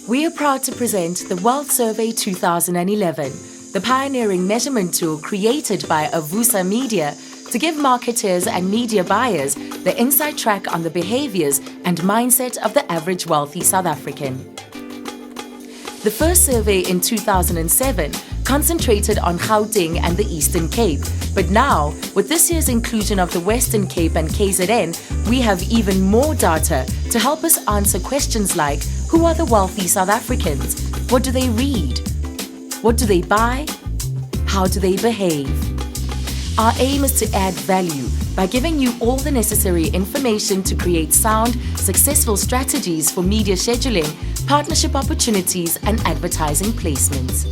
We are proud to present the Wealth Survey 2011, the pioneering measurement tool created by Avusa Media to give marketers and media buyers the inside track on the behaviors and mindset of the average wealthy South African. The first survey in 2007 concentrated on Gauteng and the Eastern Cape, but now, with this year's inclusion of the Western Cape and KZN, we have even more data to help us answer questions like: who are the wealthy South Africans? What do they read? What do they buy? How do they behave? Our aim is to add value by giving you all the necessary information to create sound, successful strategies for media scheduling, partnership opportunities, and advertising placements.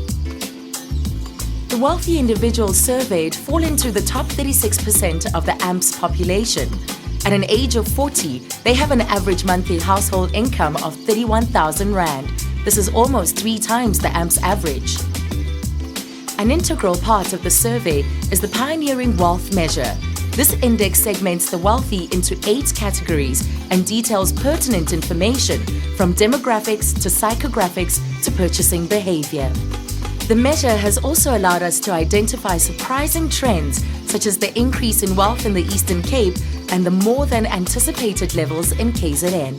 The wealthy individuals surveyed fall into the top 36% of the AMP's population. At an age of 40, they have an average monthly household income of 31,000 Rand. This is almost 3 times the AMP's average. An integral part of the survey is the pioneering wealth measure. This index segments the wealthy into 8 categories and details pertinent information from demographics to psychographics to purchasing behavior. The measure has also allowed us to identify surprising trends such as the increase in wealth in the Eastern Cape and the more than anticipated levels in KZN.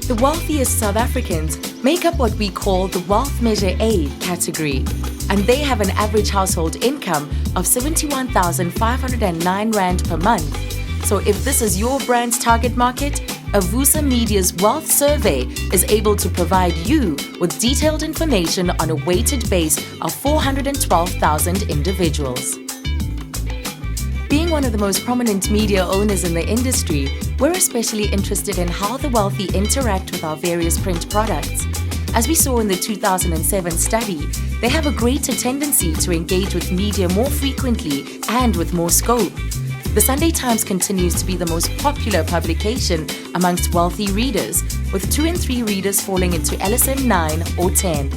The wealthiest South Africans make up what we call the Wealth Measure A category, and they have an average household income of 71,509 Rand per month. So if this is your brand's target market, Avusa Media's Wealth Survey is able to provide you with detailed information on a weighted base of 412,000 individuals. Being one of the most prominent media owners in the industry, we're especially interested in how the wealthy interact with our various print products. As we saw in the 2007 study, they have a greater tendency to engage with media more frequently and with more scope. The Sunday Times continues to be the most popular publication amongst wealthy readers, with 2 in 3 readers falling into LSM 9 or 10.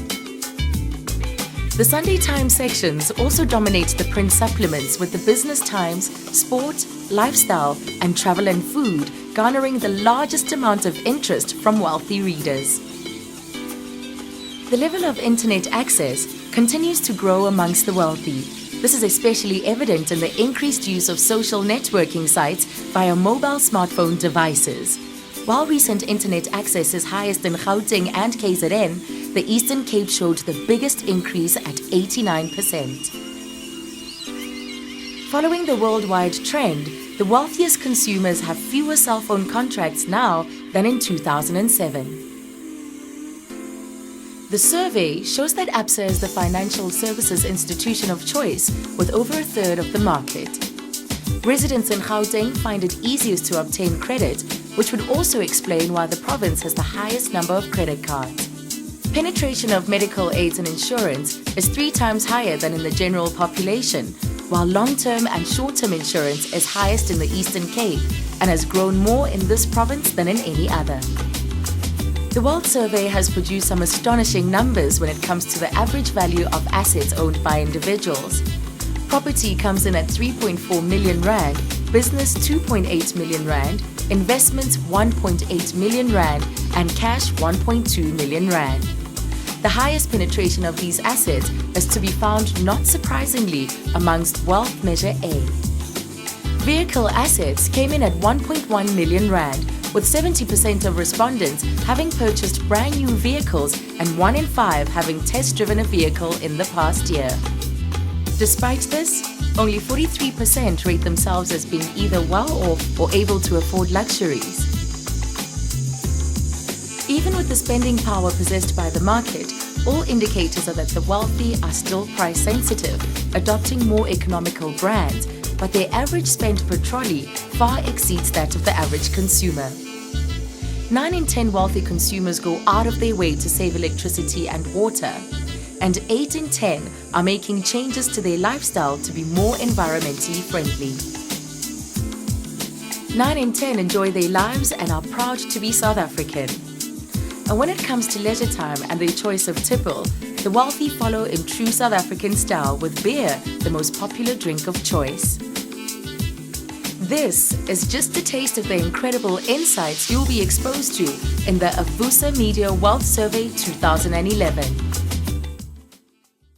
The Sunday Times sections also dominate the print supplements, with the Business Times, Sport, Lifestyle, and Travel and Food garnering the largest amount of interest from wealthy readers. The level of internet access continues to grow amongst the wealthy. This is especially evident in the increased use of social networking sites via mobile smartphone devices. While recent internet access is highest in Gauteng and KZN, the Eastern Cape showed the biggest increase at 89%. Following the worldwide trend, the wealthiest consumers have fewer cell phone contracts now than in 2007. The survey shows that Absa is the financial services institution of choice with over a third of the market. Residents in Gauteng find it easiest to obtain credit, which would also explain why the province has the highest number of credit cards. Penetration of medical aids and insurance is 3 times higher than in the general population, while long-term and short-term insurance is highest in the Eastern Cape and has grown more in this province than in any other. The Wealth Survey has produced some astonishing numbers when it comes to the average value of assets owned by individuals. Property comes in at 3.4 million Rand, business 2.8 million Rand, investments 1.8 million Rand, and cash 1.2 million Rand. The highest penetration of these assets is to be found, not surprisingly, amongst Wealth Measure A. Vehicle assets came in at 1.1 million Rand, with 70% of respondents having purchased brand new vehicles and 1 in 5 having test-driven a vehicle in the past year. Despite this, only 43% rate themselves as being either well-off or able to afford luxuries. Even with the spending power possessed by the market, all indicators are that the wealthy are still price-sensitive, adopting more economical brands, but their average spend per trolley far exceeds that of the average consumer. 9 in 10 wealthy consumers go out of their way to save electricity and water, and 8 in 10 are making changes to their lifestyle to be more environmentally friendly. 9 in 10 enjoy their lives and are proud to be South African. And when it comes to leisure time and their choice of tipple, the wealthy follow in true South African style, with beer the most popular drink of choice. This is just a taste of the incredible insights you'll be exposed to in the Avusa Media Wealth Survey 2011.